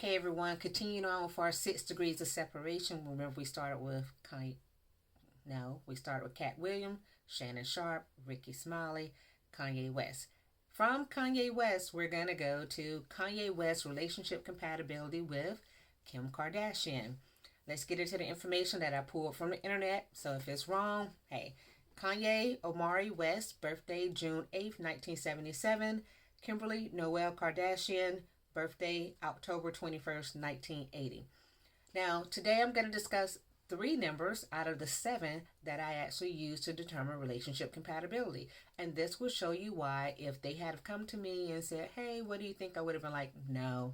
Okay, everyone, continuing on with our 6 degrees of separation. Remember, we started with Kanye. No, we started with Cat Williams, Shannon Sharpe, Ricky Smiley, Kanye West. From Kanye West, we're going to go to Kanye West's relationship compatibility with Kim Kardashian. Let's get into the information that I pulled from the internet. So if it's wrong, hey, Kanye Omari West, birthday June 8th, 1977. Kimberly Noel Kardashian, birthday October 21st, 1980. Now, today I'm going to discuss 3 numbers out of the 7 that I actually use to determine relationship compatibility. And this will show you why if they had come to me and said, hey, what do you think? I would have been like, no.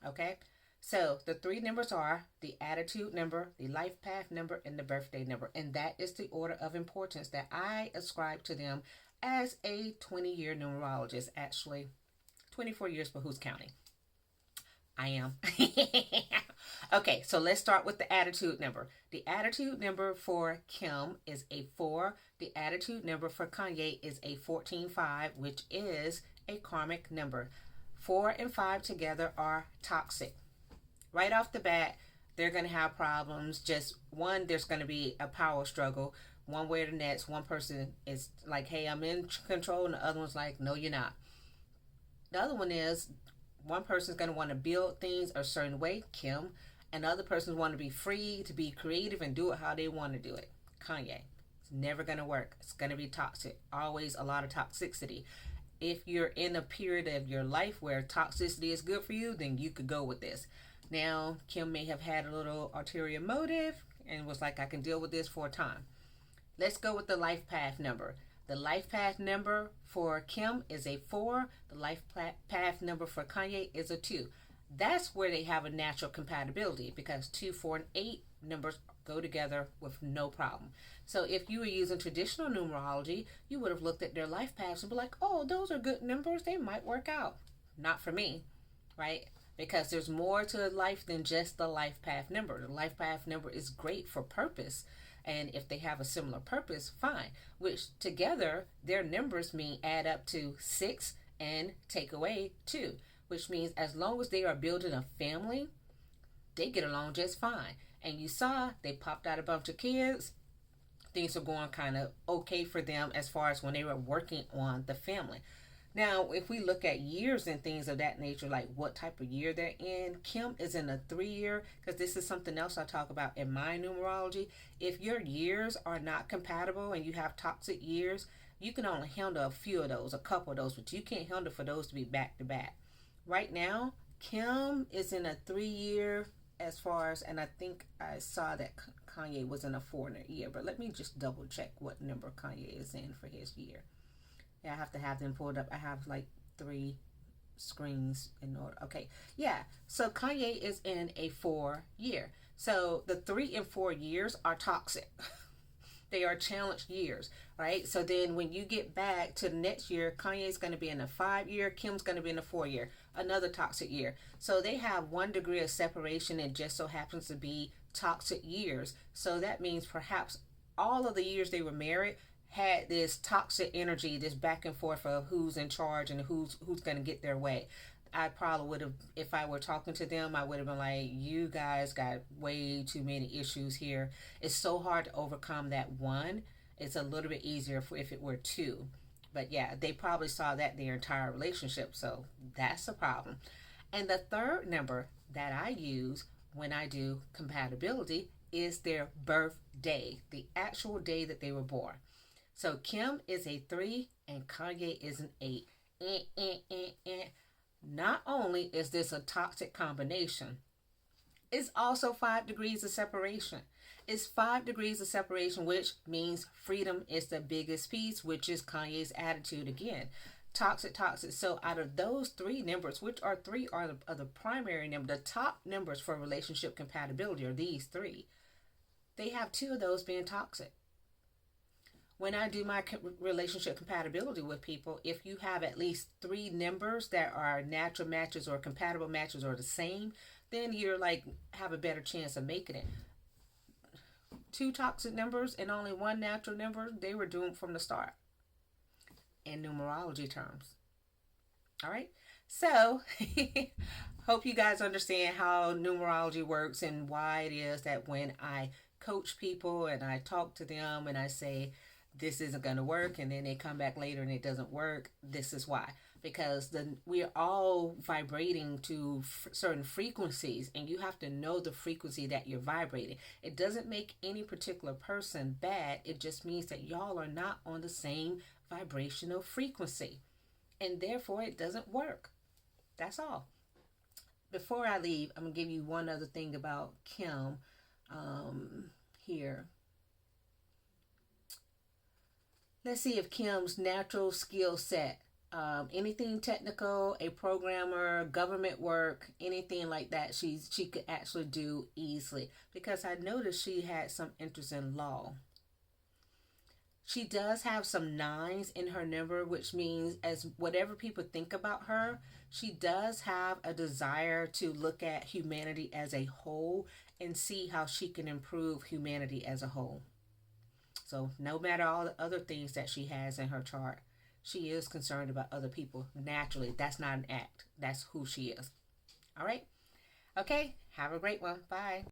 Okay? So the 3 numbers are the attitude number, the life path number, and the birthday number. And that is the order of importance that I ascribe to them as a 20-year numerologist. Actually, 24 years, but who's counting? I am. Okay, so let's start with the attitude number. The attitude number for Kim is a 4. The attitude number for Kanye is a 14-5, which is a karmic number. 4 and 5 together are toxic. Right off the bat, they're going to have problems. Just one, there's going to be a power struggle one way or the next. One person is like, hey, I'm in control, and the other one's like, no, you're not. The other one is one person's going to want to build things a certain way, Kim, and the other person want to be free, to be creative and do it how they want to do it, Kanye. It's never going to work. It's going to be toxic. Always a lot of toxicity. If you're in a period of your life where toxicity is good for you, then you could go with this. Now, Kim may have had a little ulterior motive and was like, I can deal with this for a time. Let's go with the life path number. The life path number for Kim is a 4. The life path number for Kanye is a 2. That's where they have a natural compatibility because 2, 4, and 8 numbers go together with no problem. So if you were using traditional numerology, you would have looked at their life paths and be like, oh, those are good numbers. They might work out. Not for me, right? Because there's more to life than just the life path number. The life path number is great for purpose. And if they have a similar purpose, fine. Which together, their numbers mean add up to 6 and take away 2. Which means as long as they are building a family, they get along just fine. And you saw they popped out a bunch of kids. Things are going kind of okay for them as far as when they were working on the family. Now, if we look at years and things of that nature, like what type of year they're in, Kim is in a 3-year, because this is something else I talk about in my numerology. If your years are not compatible and you have toxic years, you can only handle a few of those, a couple of those, but you can't handle for those to be back to back. Right now, Kim is in a 3-year as far as, and I think I saw that Kanye was in a 4-year, but let me just double check what number Kanye is in for his year. Yeah, I have to have them pulled up. I have like 3 screens in order. Okay, yeah. So Kanye is in a 4-year. So the 3 and 4 years are toxic. They are challenged years, right? So then when you get back to the next year, Kanye's going to be in a 5-year. Kim's going to be in a 4-year. Another toxic year. So they have 1 degree of separation. It just so happens to be toxic years. So that means perhaps all of the years they were married had this toxic energy, this back and forth of who's in charge and who's going to get their way. I probably would have, if I were talking to them, I would have been like, you guys got way too many issues here. It's so hard to overcome that one. It's a little bit easier if it were 2. But yeah, they probably saw that their entire relationship. So that's a problem. And the 3rd number that I use when I do compatibility is their birthday, the actual day that they were born. So Kim is a 3 and Kanye is an 8. Not only is this a toxic combination, it's also 5 degrees of separation. It's 5 degrees of separation, which means freedom is the biggest piece, which is Kanye's attitude again. Toxic, toxic. So out of those 3 numbers, which are 3 are the primary number, the top numbers for relationship compatibility are these 3. They have 2 of those being toxic. When I do my relationship compatibility with people, if you have at least 3 numbers that are natural matches or compatible matches or the same, then you're like, have a better chance of making it. 2 toxic numbers and only 1 natural number, they were doomed from the start in numerology terms. All right. So Hope you guys understand how numerology works and why it is that when I coach people and I talk to them and I say this isn't going to work, and then they come back later and it doesn't work, this is why. Because we're all vibrating to certain frequencies, and you have to know the frequency that you're vibrating. It doesn't make any particular person bad, it just means that y'all are not on the same vibrational frequency, and therefore it doesn't work. That's all. Before I leave, I'm going to give you one other thing about Kim here. Let's see if Kim's natural skill set, anything technical, a programmer, government work, anything like that, she could actually do easily, because I noticed she had some interest in law. She does have some nines in her number, which means, as whatever people think about her, she does have a desire to look at humanity as a whole and see how she can improve humanity as a whole. So no matter all the other things that she has in her chart, she is concerned about other people. Naturally, that's not an act. That's who she is. All right? Okay, have a great one. Bye.